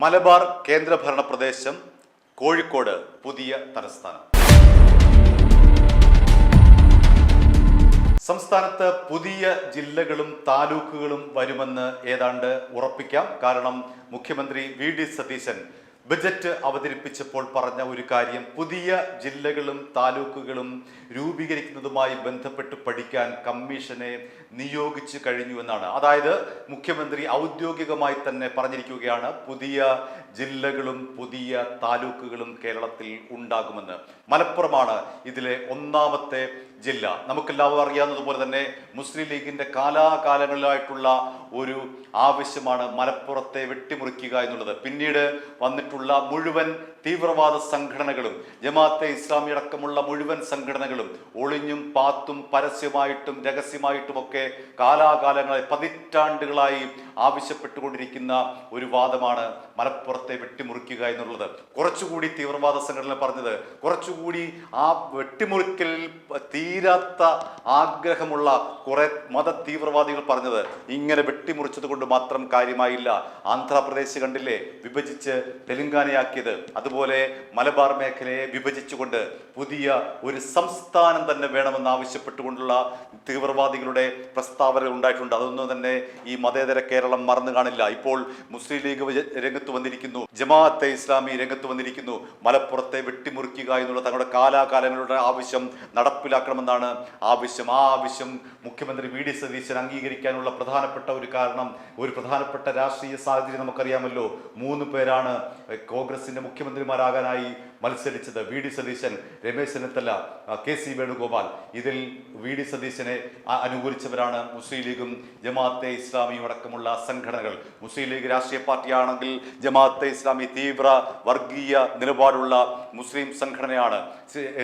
മലബാർ കേന്ദ്രഭരണ പ്രദേശം കോഴിക്കോട് പുതിയ തലസ്ഥാനം. സംസ്ഥാനത്ത് പുതിയ ജില്ലകളും താലൂക്കുകളും വരുമെന്ന് ഏതാണ്ട് ഉറപ്പിക്കാം. കാരണം മുഖ്യമന്ത്രി വി.ഡി. സതീശൻ ബജറ്റ് അവതരിപ്പിച്ചപ്പോൾ പറഞ്ഞ ഒരു കാര്യം, പുതിയ ജില്ലകളും താലൂക്കുകളും രൂപീകരിക്കുന്നതുമായി ബന്ധപ്പെട്ട് പഠിക്കാൻ കമ്മീഷനെ നിയോഗിച്ചു കഴിഞ്ഞു എന്നാണ്. അതായത് മുഖ്യമന്ത്രി ഔദ്യോഗികമായി തന്നെ പറഞ്ഞിരിക്കുകയാണ്, പുതിയ ജില്ലകളും പുതിയ താലൂക്കുകളും കേരളത്തിൽ ഉണ്ടാകുമെന്ന്. മലപ്പുറമാണ് ഇതിലെ ഒന്നാമത്തെ ജില്ല. നമുക്കെല്ലാവരും അറിയാവുന്നതുപോലെ തന്നെ മുസ്ലിം ലീഗിന്റെ കാലാകാലങ്ങളിലായിട്ടുള്ള ഒരു ആവശ്യമാണ് മലപ്പുറത്തെ വെട്ടിമുറിക്കുക എന്നുള്ളത്. പിന്നീട് വന്നിട്ടുള്ള മുഴുവൻ തീവ്രവാദ സംഘടനകളും, ജമാഅത്തെ ഇസ്ലാമി അടക്കമുള്ള മുഴുവൻ സംഘടനകളും ഒളിഞ്ഞും പാത്തും പരസ്യമായിട്ടും രഹസ്യമായിട്ടുമൊക്കെ കാലാകാലങ്ങളായി പതിറ്റാണ്ടുകളായി ആവശ്യപ്പെട്ടുകൊണ്ടിരിക്കുന്ന ഒരു വാദമാണ് മലപ്പുറത്തെ വെട്ടിമുറിക്കുക എന്നുള്ളത്. കുറച്ചുകൂടി തീവ്രവാദ സംഘടന പറഞ്ഞത്, കുറച്ചുകൂടി ആ വെട്ടിമുറിക്കലിൽ തീരാത്ത ആഗ്രഹമുള്ള കുറെ മത തീവ്രവാദികൾ പറഞ്ഞത്, ഇങ്ങനെ വെട്ടിമുറിച്ചത് കൊണ്ട് മാത്രം കാര്യമായില്ല. ആന്ധ്രാപ്രദേശ് കണ്ടില്ലേ വിഭജിച്ച് തെലുങ്കാനയാക്കിയത്, അതുപോലെ മലബാർ മേഖലയെ വിഭജിച്ചുകൊണ്ട് പുതിയ ഒരു സംസ്ഥാനം തന്നെ വേണമെന്ന് ആവശ്യപ്പെട്ടുകൊണ്ടുള്ള തീവ്രവാദികളുടെ പ്രസ്താവനകൾ ഉണ്ടായിട്ടുണ്ട്. അതൊന്നും തന്നെ ഈ മതേതര കേരളം മറന്നു കാണില്ല. ഇപ്പോൾ മുസ്ലിം ലീഗ് രംഗത്ത് വന്നിരിക്കുന്നു, ജമാഅത്തെ ഇസ്ലാമി രംഗത്ത് വന്നിരിക്കുന്നു. മലപ്പുറത്തെ വെട്ടിമുറിക്കുക എന്നുള്ള തങ്ങളുടെ കാലാകാലങ്ങളുടെ ആവശ്യം നടപ്പിലാക്കണമെന്നാണ് ആവശ്യം. ആ ആവശ്യം മുഖ്യമന്ത്രി വി.ഡി. സതീശൻ അംഗീകരിക്കാനുള്ള പ്രധാനപ്പെട്ട ഒരു കാരണം, ഒരു പ്രധാനപ്പെട്ട രാഷ്ട്രീയ സാഹചര്യം നമുക്കറിയാമല്ലോ. 3 പേരാണ് കോൺഗ്രസിന്റെ മുഖ്യമന്ത്രിമാരാകാനായി മത്സരിച്ചത്. വി.ഡി. സതീശൻ, രമേശ് ചെന്നിത്തല, കെ.സി. വേണുഗോപാൽ. ഇതിൽ വി.ഡി. സതീശനെ അനുകൂലിച്ചവരാണ് മുസ്ലിം ലീഗും ജമാഅത്തെ ഇസ്ലാമിയും അടക്കമുള്ള സംഘടനകൾ. മുസ്ലിം ലീഗ് രാഷ്ട്രീയ പാർട്ടിയാണെങ്കിൽ ജമാഅത്തെ ഇസ്ലാമി തീവ്ര വർഗീയ നിലപാടുള്ള മുസ്ലിം സംഘടനയാണ്.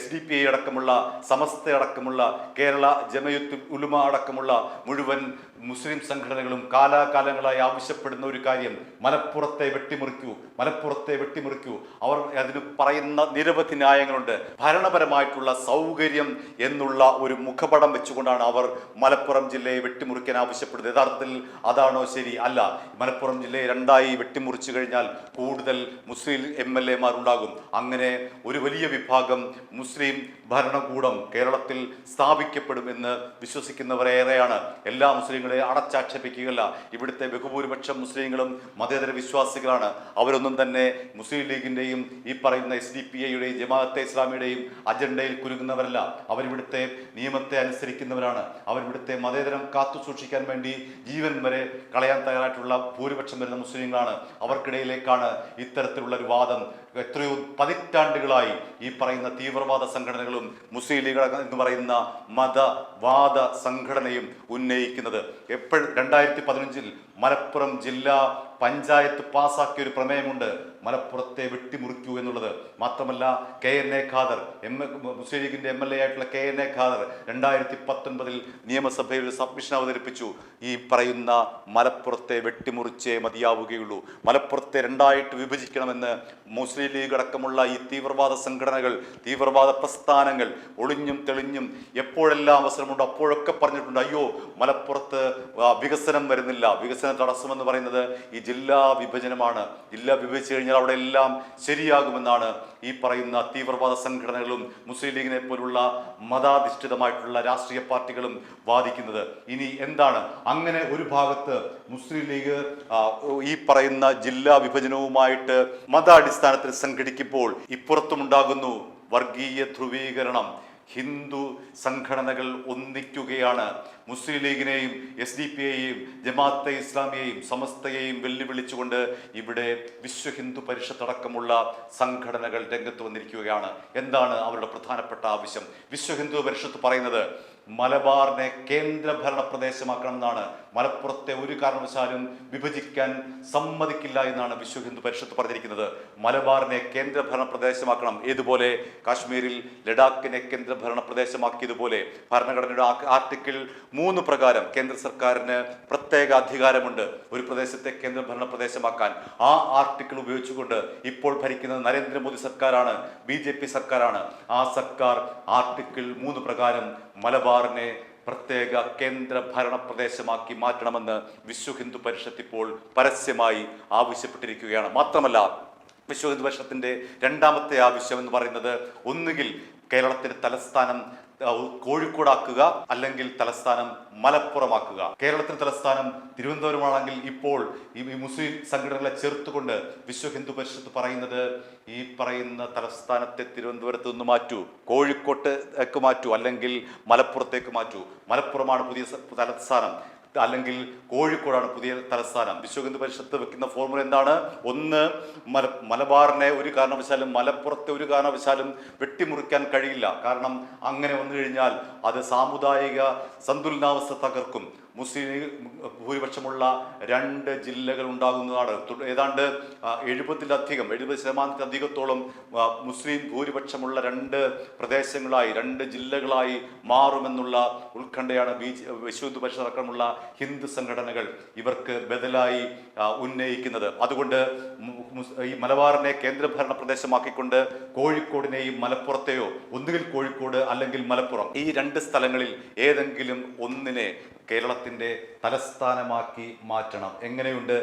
SDP അടക്കമുള്ള, സമസ്ത അടക്കമുള്ള, കേരള ജമയത്തുൽ ഉലമ അടക്കമുള്ള മുഴുവൻ മുസ്ലിം സംഘടനകളും കാലാകാലങ്ങളായി ആവശ്യപ്പെടുന്ന ഒരു കാര്യം, മലപ്പുറത്തെ വെട്ടിമുറിക്കൂ, മലപ്പുറത്തെ വെട്ടിമുറിക്കൂ. അവർ അതിന് പറയുന്ന നിരവധി ന്യായങ്ങളുണ്ട്. ഭരണപരമായിട്ടുള്ള സൗകര്യം എന്നുള്ള ഒരു മുഖപടം വെച്ചുകൊണ്ടാണ് അവർ മലപ്പുറം ജില്ലയെ വെട്ടിമുറിക്കാൻ ആവശ്യപ്പെടുന്നത്. യഥാർത്ഥത്തിൽ അതാണോ ശരി? അല്ല. മലപ്പുറം ജില്ലയെ 2ആയി വെട്ടിമുറിച്ചു കഴിഞ്ഞാൽ കൂടുതൽ മുസ്ലിം MLA-മാർ ഉണ്ടാകും. അങ്ങനെ ഒരു വലിയ വിഭാഗം മുസ്ലിം ഭരണകൂടം കേരളത്തിൽ സ്ഥാപിക്കപ്പെടുമെന്ന് വിശ്വസിക്കുന്നവരേറെയാണ്. എല്ലാ മുസ്ലിങ്ങളെ അടച്ചാക്ഷേപിക്കുകയല്ല. ഇവിടുത്തെ ബഹുഭൂരിപക്ഷം മുസ്ലിങ്ങളും മതേതര വിശ്വാസികളാണ്. അവരൊന്നും തന്നെ മുസ്ലിം ലീഗിന്റെയും ഈ പറയുന്ന SDP-യുടെയും ജമാഅത്തെ ഇസ്ലാമിയുടെയും അജണ്ടയിൽ കുരുങ്ങുന്നവരല്ല. അവരിവിടുത്തെ നിയമത്തെ അനുസരിക്കുന്നവരാണ്. അവരിവിടുത്തെ മതേതരം കാത്തു സൂക്ഷിക്കാൻ വേണ്ടി ജീവൻ വരെ കളയാൻ തയ്യാറായിട്ടുള്ള ഭൂരിപക്ഷം വരുന്ന മുസ്ലിങ്ങളാണ്. അവർക്കിടയിലേക്കാണ് ഇത്തരത്തിലുള്ള ഒരു വാദം എത്രയോ പതിറ്റാണ്ടുകളായി ഈ പറയുന്ന തീവ്രവാദ സംഘടനകളും മുസ്ലിം ലീഗ് എന്ന് പറയുന്ന മതവാദ സംഘടനയും ഉന്നയിക്കുന്നത്. 2015 മലപ്പുറം ജില്ലാ പഞ്ചായത്ത് പാസാക്കിയ ഒരു പ്രമേയമുണ്ട്, മലപ്പുറത്തെ വെട്ടിമുറിക്കൂ എന്നുള്ളത്. മാത്രമല്ല KNA ഖാദർ, മുസ്ലിം ലീഗിന്റെ MLA ആയിട്ടുള്ള KNA ഖാദർ 2019 നിയമസഭയിൽ ഒരു സബ്മിഷൻ അവതരിപ്പിച്ചു. ഈ പറയുന്ന മലപ്പുറത്തെ വെട്ടിമുറിച്ചേ മതിയാവുകയുള്ളൂ, മലപ്പുറത്തെ 2ആയിട്ട് വിഭജിക്കണമെന്ന് മുസ്ലിം ലീഗ് അടക്കമുള്ള ഈ തീവ്രവാദ സംഘടനകൾ, തീവ്രവാദ പ്രസ്ഥാനങ്ങൾ ഒളിഞ്ഞും തെളിഞ്ഞും എപ്പോഴെല്ലാം അവസരമുണ്ടോ അപ്പോഴൊക്കെ പറഞ്ഞിട്ടുണ്ട്, അയ്യോ മലപ്പുറത്ത് വികസനം വരുന്നില്ല, വികസന തടസ്സമെന്ന് പറയുന്നത് ഈ ജില്ലാ വിഭജനമാണ്, ജില്ല വിഭജിച്ചു കഴിഞ്ഞാൽ അവിടെ എല്ലാം ശരിയാകുമെന്നാണ് ഈ പറയുന്ന തീവ്രവാദ സംഘടനകളും മുസ്ലിം ലീഗിനെ പോലുള്ള മതാധിഷ്ഠിതമായിട്ടുള്ള രാഷ്ട്രീയ പാർട്ടികളും വാദിക്കുന്നത്. ഇനി എന്താണ്? അങ്ങനെ ഒരു ഭാഗത്ത് മുസ്ലിം ലീഗ് ഈ പറയുന്ന ജില്ലാ വിഭജനവുമായിട്ട് മതാടിസ്ഥാനത്തിൽ സംഘടിക്കുമ്പോൾ ഇപ്പുറത്തുമുണ്ടാകുന്നു വർഗീയ ധ്രുവീകരണം. ഹിന്ദു സംഘടനകൾ ഒന്നിക്കുകയാണ്. മുസ്ലിം ലീഗിനെയും SDP-യെയും ജമാഅത്തെ ഇസ്ലാമിയെയും സമസ്തയെയും വെല്ലുവിളിച്ചുകൊണ്ട് ഇവിടെ വിശ്വ ഹിന്ദു പരിഷത്ത് അടക്കമുള്ള സംഘടനകൾ രംഗത്ത് വന്നിരിക്കുകയാണ്. എന്താണ് അവരുടെ പ്രധാനപ്പെട്ട ആവശ്യം? വിശ്വ ഹിന്ദു പരിഷത്ത് പറയുന്നത് മലബാറിനെ കേന്ദ്രഭരണ പ്രദേശമാക്കണമെന്നാണ്. മലപ്പുറത്തെ ഒരു കാരണവശാലും വിഭജിക്കാൻ സമ്മതിക്കില്ല എന്നാണ് വിശ്വ ഹിന്ദു പരിഷത്ത് പറഞ്ഞിരിക്കുന്നത്. മലബാറിനെ കേന്ദ്രഭരണ പ്രദേശമാക്കണം. ഏതുപോലെ കാശ്മീരിൽ ലഡാക്കിനെ കേന്ദ്രഭരണ പ്രദേശമാക്കിയതുപോലെ ഭരണഘടനയുടെ ആർട്ടിക്കിൾ 3 പ്രകാരം കേന്ദ്ര സർക്കാരിന് പ്രത്യേക അധികാരമുണ്ട് ഒരു പ്രദേശത്തെ കേന്ദ്രഭരണ പ്രദേശമാക്കാൻ. ആ ആർട്ടിക്കിൾ ഉപയോഗിച്ചുകൊണ്ട് ഇപ്പോൾ ഭരിക്കുന്നത് നരേന്ദ്രമോദി സർക്കാരാണ്, BJP സർക്കാരാണ്. ആ സർക്കാർ ആർട്ടിക്കിൾ 3 പ്രകാരം മലബാറിനെ പ്രത്യേക കേന്ദ്ര ഭരണ പ്രദേശമാക്കി മാറ്റണമെന്ന് വിശ്വ ഹിന്ദു പരിഷത്ത് ഇപ്പോൾ പരസ്യമായി ആവശ്യപ്പെട്ടിരിക്കുകയാണ്. മാത്രമല്ല, വിശ്വ ഹിന്ദു പരിഷത്തിന്റെ രണ്ടാമത്തെ ആവശ്യം എന്ന് പറയുന്നത് ഒന്നുകിൽ കേരളത്തിന്റെ തലസ്ഥാനം കോഴിക്കോടാക്കുക, അല്ലെങ്കിൽ തലസ്ഥാനം മലപ്പുറമാക്കുക. കേരളത്തിന്റെ തലസ്ഥാനം തിരുവനന്തപുരമാണെങ്കിൽ ഇപ്പോൾ ഈ മുസ്ലിം സംഘടനകളെ ചേർത്തുകൊണ്ട് വിശ്വ ഹിന്ദു പരിഷത്ത് പറയുന്നത് ഈ പറയുന്ന തലസ്ഥാനത്തെ തിരുവനന്തപുരത്ത് നിന്ന് മാറ്റൂ, കോഴിക്കോട്ടേക്ക് മാറ്റൂ, അല്ലെങ്കിൽ മലപ്പുറത്തേക്ക് മാറ്റൂ. മലപ്പുറമാണ് പുതിയ തലസ്ഥാനം, അല്ലെങ്കിൽ കോഴിക്കോടാണ് പുതിയ തലസ്ഥാനം. വിശ്വ ഹിന്ദു പരിഷത്ത് വെക്കുന്ന ഫോർമുല എന്താണ്? ഒന്ന്, മലബാറിനെ ഒരു കാരണവശാലും മലപ്പുറത്തെ ഒരു കാരണവശാലും വെട്ടിമുറിക്കാൻ കഴിയില്ല. കാരണം അങ്ങനെ വന്നു കഴിഞ്ഞാൽ അത് സാമുദായിക സന്തുലനാവസ്ഥ തകർക്കും. മുസ്ലിം ഭൂരിപക്ഷമുള്ള 2 ജില്ലകൾ ഉണ്ടാകുന്നതാണ്. ഏതാണ്ട് 70%-അധികത്തോളം മുസ്ലിം ഭൂരിപക്ഷമുള്ള 2 പ്രദേശങ്ങളായി, 2 ജില്ലകളായി മാറുമെന്നുള്ള ഉത്കണ്ഠയാണ് വിശ്വ ഹിന്ദു പരിഷത്ത് അടക്കമുള്ള ഹിന്ദു സംഘടനകൾ ഇവർക്ക് ബദലായി ഉന്നയിക്കുന്നത്. അതുകൊണ്ട് ഈ മലബാറിനെ കേന്ദ്രഭരണ പ്രദേശമാക്കിക്കൊണ്ട് കോഴിക്കോടിനെയും മലപ്പുറത്തെയോ, ഒന്നുകിൽ കോഴിക്കോട് അല്ലെങ്കിൽ മലപ്പുറം, ഈ 2 സ്ഥലങ്ങളിൽ ഏതെങ്കിലും ഒന്നിനെ കേരളത്തിന്റെ തലസ്ഥാനമാക്കി മാറ്റണം. എങ്ങനെയുണ്ട്?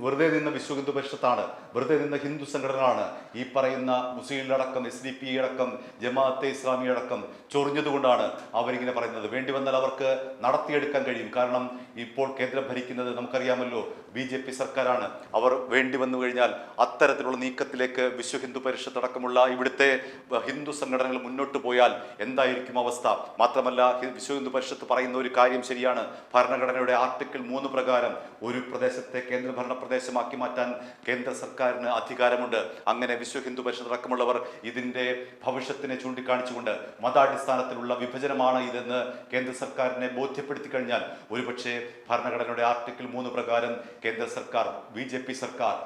വെറുതെ നിന്ന വിശ്വ ഹിന്ദു പരിഷത്താണ്, വെറുതെ നിന്ന ഹിന്ദു സംഘടനകളാണ് ഈ പറയുന്ന മുസ്ലിങ്ങളടക്കം, SDP അടക്കം, ജമാഅത്തെ ഇസ്ലാമി അടക്കം ചൊറിഞ്ഞതുകൊണ്ടാണ് അവരിങ്ങനെ പറയുന്നത്. വേണ്ടി വന്നാൽ അവർക്ക് നടത്തിയെടുക്കാൻ കഴിയും. കാരണം ഇപ്പോൾ കേന്ദ്രം ഭരിക്കുന്നത് നമുക്കറിയാമല്ലോ BJP സർക്കാരാണ്. അവർ വേണ്ടി വന്നു കഴിഞ്ഞാൽ അത്തരത്തിലുള്ള നീക്കത്തിലേക്ക് വിശ്വ ഹിന്ദു പരിഷത്ത് അടക്കമുള്ള ഇവിടുത്തെ ഹിന്ദു സംഘടനകൾ മുന്നോട്ട് പോയാൽ എന്തായിരിക്കും അവസ്ഥ? മാത്രമല്ല, വിശ്വ ഹിന്ദു പരിഷത്ത് പറയുന്ന ഒരു കാര്യം ശരിയാണ്. ഭരണഘടനയുടെ ആർട്ടിക്കിൾ 3 പ്രകാരം ഒരു പ്രദേശത്തെ കേന്ദ്രഭരണ പ്രദേശമാക്കി മാറ്റാൻ കേന്ദ്ര സർക്കാരിന് അധികാരമുണ്ട്. അങ്ങനെ വിശ്വ ഹിന്ദു പരിഷത്ത് അടക്കമുള്ളവർ ഇതിന്റെ ഭവിഷ്യത്തിനെ ചൂണ്ടിക്കാണിച്ചുകൊണ്ട് മതാടിസ്ഥാനത്തിലുള്ള വിഭജനമാണ് ഇതെന്ന് കേന്ദ്ര സർക്കാരിനെ ബോധ്യപ്പെടുത്തി കഴിഞ്ഞാൽ ഒരുപക്ഷെ ഭരണഘടനയുടെ ആർട്ടിക്കിൾ 3 പ്രകാരം കേന്ദ്ര സർക്കാർ, BJP സർക്കാർ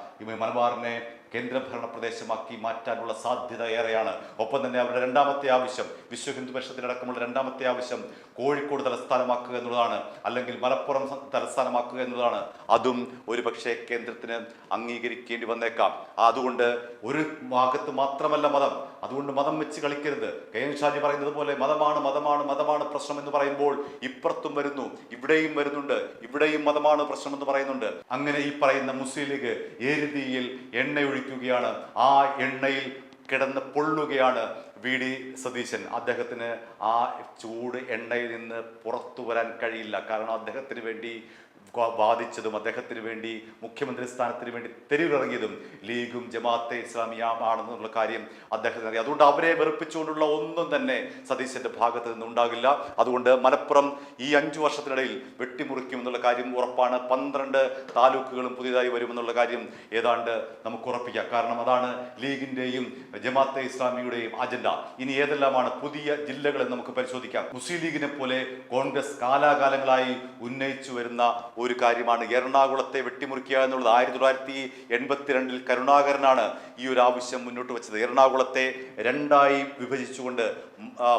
മലബാറിനെ കേന്ദ്രഭരണ പ്രദേശമാക്കി മാറ്റാനുള്ള സാധ്യത ഏറെയാണ്. ഒപ്പം തന്നെ അവരുടെ രണ്ടാമത്തെ ആവശ്യം, വിശ്വ ഹിന്ദു പരിഷത്തിനടക്കമുള്ള രണ്ടാമത്തെ ആവശ്യം കോഴിക്കോട് തലസ്ഥാനമാക്കുക എന്നുള്ളതാണ്, അല്ലെങ്കിൽ മലപ്പുറം തലസ്ഥാനമാക്കുക എന്നുള്ളതാണ്. അതും ഒരുപക്ഷെ കേന്ദ്രത്തിന് അംഗീകരിക്കേണ്ടി വന്നേക്കാം. അതുകൊണ്ട് ഒരു ഭാഗത്ത് മാത്രമല്ല മതം, അതുകൊണ്ട് മതം വെച്ച് കളിക്കരുത്. KN ഷാജി പറയുന്നത് പോലെ മതമാണ് മതമാണ് മതമാണ് പ്രശ്നം എന്ന് പറയുമ്പോൾ ഇപ്പുറത്തും വരുന്നു, ഇവിടെയും വരുന്നുണ്ട്, ഇവിടെയും മതമാണ് പ്രശ്നം എന്ന് പറയുന്നുണ്ട്. അങ്ങനെ ഈ പറയുന്ന മുസ്ലിം ലീഗ് എരുതിയിൽ എണ്ണയൊഴിക്കുകയാണ്. ആ എണ്ണയിൽ കിടന്ന് പൊള്ളുകയാണ് VD സതീശൻ. അദ്ദേഹത്തിന് ആ ചൂട് എണ്ണയിൽ നിന്ന് പുറത്തു വരാൻ കഴിയില്ല. കാരണം അദ്ദേഹത്തിന് വേണ്ടി ബാധിച്ചതും അദ്ദേഹത്തിന് വേണ്ടി മുഖ്യമന്ത്രി സ്ഥാനത്തിന് വേണ്ടി തെരുവിലിറങ്ങിയതും ലീഗും ജമാഅത്തെ ഇസ്ലാമിയാണെന്നുള്ള കാര്യം അദ്ദേഹത്തിന് അറിയാം. അതുകൊണ്ട് അവരെ വെറുപ്പിച്ചുകൊണ്ടുള്ള ഒന്നും തന്നെ സതീശന്റെ ഭാഗത്ത് നിന്നുണ്ടാകില്ല. അതുകൊണ്ട് മലപ്പുറം ഈ 5 വർഷത്തിനിടയിൽ വെട്ടിമുറിക്കുമെന്നുള്ള കാര്യം ഉറപ്പാണ്. 12 താലൂക്കുകളും പുതിയതായി വരുമെന്നുള്ള കാര്യം ഏതാണ്ട് നമുക്ക് ഉറപ്പിക്കാം. കാരണം അതാണ് ലീഗിന്റെയും ജമാഅത്തെ ഇസ്ലാമിയുടെയും അജണ്ട. ഇനി ഏതെല്ലാമാണ് പുതിയ ജില്ലകളെന്ന് നമുക്ക് പരിശോധിക്കാം. മുസ്ലിം ലീഗിനെ പോലെ കോൺഗ്രസ് കാലാകാലങ്ങളായി ഉന്നയിച്ചു വരുന്ന ഒരു കാര്യമാണ് എറണാകുളത്തെ വെട്ടിമുറിക്കുക എന്നുള്ളത്. 1982 കരുണാകരനാണ് ഈ ഒരു ആവശ്യം മുന്നോട്ട് വെച്ചത്. എറണാകുളത്തെ 2ആയി വിഭജിച്ചുകൊണ്ട്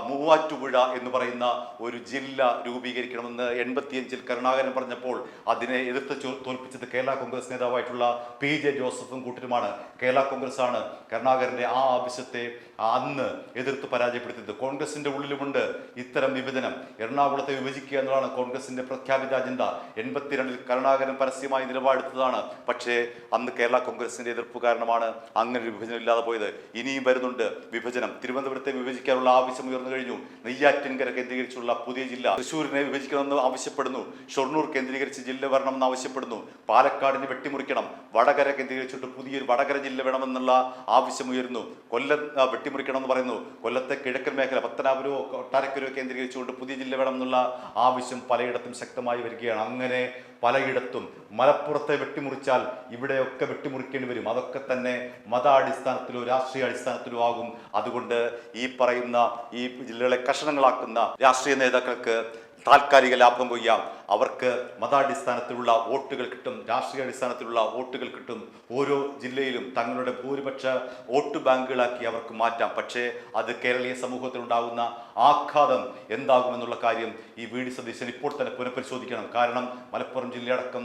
മൂവാറ്റുപുഴ എന്ന് പറയുന്ന ഒരു ജില്ല രൂപീകരിക്കണമെന്ന് 85 കരുണാകരൻ പറഞ്ഞപ്പോൾ അതിനെ എതിർത്ത് തോൽപ്പിച്ചത് കേരള കോൺഗ്രസ് നേതാവായിട്ടുള്ള PJ ജോസഫും കൂട്ടരുമാണ്. കേരള കോൺഗ്രസ് ആണ് കരുണാകരന്റെ ആ ആവശ്യത്തെ അന്ന് എതിർത്ത് പരാജയപ്പെടുത്തിയത്. കോൺഗ്രസിന്റെ ഉള്ളിലുമുണ്ട് ഇത്തരം വിഭജനം. എറണാകുളത്തെ വിഭജിക്കുക എന്നുള്ളതാണ് കോൺഗ്രസിന്റെ പ്രഖ്യാപിത അജണ്ട. 82 കരുണാകരൻ പരസ്യമായി നിലപാടെടുത്തതാണ്. പക്ഷേ അന്ന് കേരള കോൺഗ്രസിന്റെ എതിർപ്പ് കാരണമാണ് അങ്ങനെ ഒരു വിഭജനം ഇല്ലാതെ പോയത്. ഇനിയും വരുന്നുണ്ട് വിഭജനം. തിരുവനന്തപുരത്തെ വിഭജിക്കാനുള്ള ആവശ്യം ഉയർന്നു കഴിഞ്ഞു. നെയ്യാറ്റിൻകര കേന്ദ്രീകരിച്ചുള്ള പുതിയ ജില്ല, തൃശ്ശൂരിനെ വിഭജിക്കണമെന്ന് ആവശ്യപ്പെടുന്നു. ഷൊർണൂർ കേന്ദ്രീകരിച്ച് ജില്ല വരണമെന്ന് ആവശ്യപ്പെടുന്നു. പാലക്കാടിനെ വെട്ടിമുറിക്കണം, വടകര കേന്ദ്രീകരിച്ചിട്ട് പുതിയൊരു വടകര ജില്ല വേണമെന്നുള്ള ആവശ്യം ഉയരുന്നു. കൊല്ലം വെട്ടിമുറിക്കണം എന്ന് പറയുന്നു. കൊല്ലത്തെ കിഴക്കൻ മേഖല പത്തനാപുരമോ കൊട്ടാരക്കരയോ കേന്ദ്രീകരിച്ചുകൊണ്ട് പുതിയ ജില്ല വേണമെന്നുള്ള ആവശ്യം പലയിടത്തും ശക്തമായി വരികയാണ്. അങ്ങനെ പലയിടത്തും മലപ്പുറത്തെ വെട്ടിമുറിച്ചാൽ ഇവിടെയൊക്കെ വെട്ടിമുറിക്കേണ്ടി വരും. അതൊക്കെ തന്നെ മതാടിസ്ഥാനത്തിലോ രാഷ്ട്രീയ അടിസ്ഥാനത്തിലോ ആകും. അതുകൊണ്ട് ഈ പറയുന്ന ഈ ജില്ലകളെ കഷണങ്ങളാക്കുന്ന രാഷ്ട്രീയ നേതാക്കൾക്ക് താൽക്കാലിക ലാഭം കൊയ്യാം. അവർക്ക് മതാടിസ്ഥാനത്തിലുള്ള വോട്ടുകൾ കിട്ടും, രാഷ്ട്രീയ അടിസ്ഥാനത്തിലുള്ള വോട്ടുകൾ കിട്ടും. ഓരോ ജില്ലയിലും തങ്ങളുടെ ഭൂരിപക്ഷ വോട്ട് ബാങ്കുകളാക്കി അവർക്ക് മാറ്റാം. പക്ഷേ അത് കേരളീയ സമൂഹത്തിലുണ്ടാകുന്ന ആഘാതം എന്താകുമെന്നുള്ള കാര്യം ഈ വി ഡി സതീശൻ ഇപ്പോൾ തന്നെ പുനഃപരിശോധിക്കണം. കാരണം മലപ്പുറം ജില്ലയടക്കം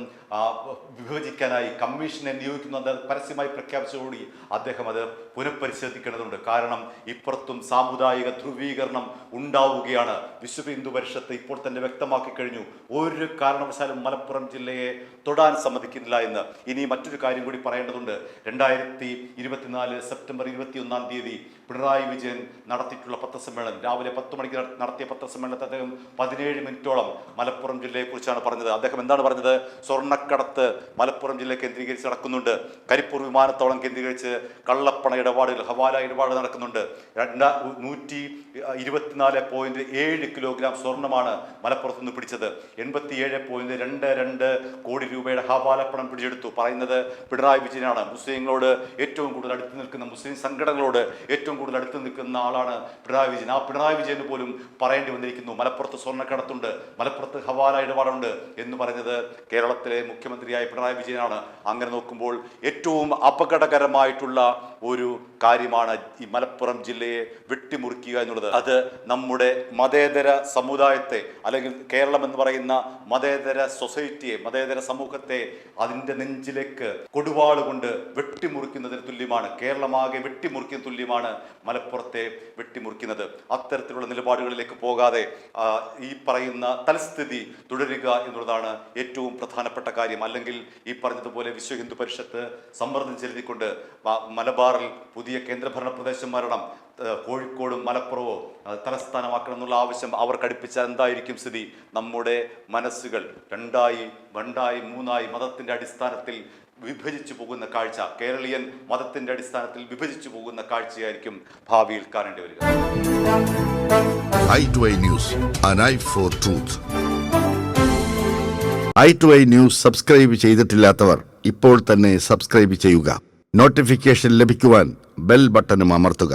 വിഭജിക്കാനായി കമ്മീഷനെ നിയോഗിക്കുന്നത് പരസ്യമായി പ്രഖ്യാപിച്ചതോടുകൂടി അദ്ദേഹം അത് പുനഃപരിശോധിക്കേണ്ടതുണ്ട്. കാരണം ഇപ്പുറത്തും സാമുദായിക ധ്രുവീകരണം ഉണ്ടാവുകയാണ്. വിശ്വ ഹിന്ദു പരിഷത്ത് ഇപ്പോൾ തന്നെ വ്യക്തമാക്കി കഴിഞ്ഞു, ഒരു കാരണവശാലും മലപ്പുറം ജില്ലയെ തൊടാൻ സമ്മതിക്കുന്നില്ല എന്ന്. ഇനി മറ്റൊരു കാര്യം കൂടി പറയേണ്ടതുണ്ട്. 2024 സെപ്റ്റംബർ 21 തീയതി പിണറായി വിജയൻ നടത്തിയിട്ടുള്ള പത്രസമ്മേളനം, രാവിലെ 10 മണിക്ക് നടത്തിയ പത്രസമ്മേളനത്തിൽ അദ്ദേഹം 17 മിനിറ്റോളം മലപ്പുറം ജില്ലയെക്കുറിച്ചാണ് പറഞ്ഞത്. അദ്ദേഹം എന്താണ് പറഞ്ഞത്? സ്വർണ്ണക്കടത്ത് മലപ്പുറം ജില്ല കേന്ദ്രീകരിച്ച് നടക്കുന്നുണ്ട്, കരിപ്പൂർ വിമാനത്താവളം കേന്ദ്രീകരിച്ച് കള്ളപ്പണ ഇടപാടുകൾ, ഹവാല ഇടപാട് നടക്കുന്നുണ്ട്. 124.7 കിലോഗ്രാം സ്വർണ്ണമാണ് മലപ്പുറത്ത് നിന്ന് പിടിച്ചത്. 87.22 കോടി രൂപയുടെ ഹവാലപ്പണം പിടിച്ചെടുത്തു. പറയുന്നത് പിണറായി വിജയനാണ്. മുസ്ലിങ്ങളോട് ഏറ്റവും കൂടുതൽ അടുത്ത് നിൽക്കുന്ന, മുസ്ലിം സംഘടനകളോട് ഏറ്റവും കൂടുതൽ അടുത്ത് നിൽക്കുന്ന ആളാണ് പിണറായി വിജയൻ. ആ പിണറായി വിജയന് പോലും പറയേണ്ടി വന്നിരിക്കുന്നു, മലപ്പുറത്ത് സ്വർണ്ണക്കടത്തുണ്ട്, മലപ്പുറത്ത് ഹവാല ഇടപാടുണ്ട് എന്ന് പറഞ്ഞത് കേരളത്തിലെ മുഖ്യമന്ത്രിയായ പിണറായി വിജയനാണ്. അങ്ങനെ നോക്കുമ്പോൾ ഏറ്റവും അപകടകരമായിട്ടുള്ള ഒരു കാര്യമാണ് ഈ മലപ്പുറം ജില്ലയെ വെട്ടിമുറിക്കുക എന്നുള്ളത്. അത് നമ്മുടെ മതേതര സമുദായത്തെ, അല്ലെങ്കിൽ കേരളം എന്ന് പറയുന്ന മതേതര സൊസൈറ്റിയെ, മതേതര സമൂഹത്തെ അതിൻ്റെ നെഞ്ചിലേക്ക് കൊടുവാളുകൊണ്ട് വെട്ടിമുറിക്കുന്നതിന് തുല്യമാണ്. കേരളമാകെ വെട്ടിമുറിക്കുന്ന തുല്യമാണ് മലപ്പുറത്തെ വെട്ടിമുറിക്കുന്നത്. അത്തരത്തിലുള്ള നിലപാടുകളിലേക്ക് പോകാതെ ഈ പറയുന്ന തൽസ്ഥിതി തുടരുക എന്നുള്ളതാണ് ഏറ്റവും പ്രധാനപ്പെട്ട കാര്യം. അല്ലെങ്കിൽ ഈ പറഞ്ഞതുപോലെ വിശ്വ ഹിന്ദു പരിഷത്ത് സമ്മർദ്ദം ചെലുത്തിക്കൊണ്ട് മലബാറിൽ പുതിയ കേന്ദ്രഭരണ പ്രദേശം വരണം, കോഴിക്കോടും മലപ്പുറമോ തലസ്ഥാനമാക്കണം എന്നുള്ള ആവശ്യം അവർ കടുപ്പിച്ചാൽ എന്തായിരിക്കും സ്ഥിതി? നമ്മുടെ മനസ്സുകൾ രണ്ടായി, മൂന്നായി മതത്തിൻ്റെ അടിസ്ഥാനത്തിൽ വിഭജിച്ചു പോകുന്ന കാഴ്ച, കേരളീയൻ മതത്തിൻ്റെ അടിസ്ഥാനത്തിൽ വിഭജിച്ചു പോകുന്ന കാഴ്ചയായിരിക്കും ഭാവിയിൽ കാണേണ്ടി വരിക. i2i News, an eye for truth. i2i News subscribe ചെയ്തിട്ടില്ലാത്തവർ ഇപ്പോൾ തന്നെ സബ്സ്ക്രൈബ് ചെയ്യുക. നോട്ടിഫിക്കേഷൻ ലഭിക്കുവാൻ ബെൽ ബട്ടണും അമർത്തുക.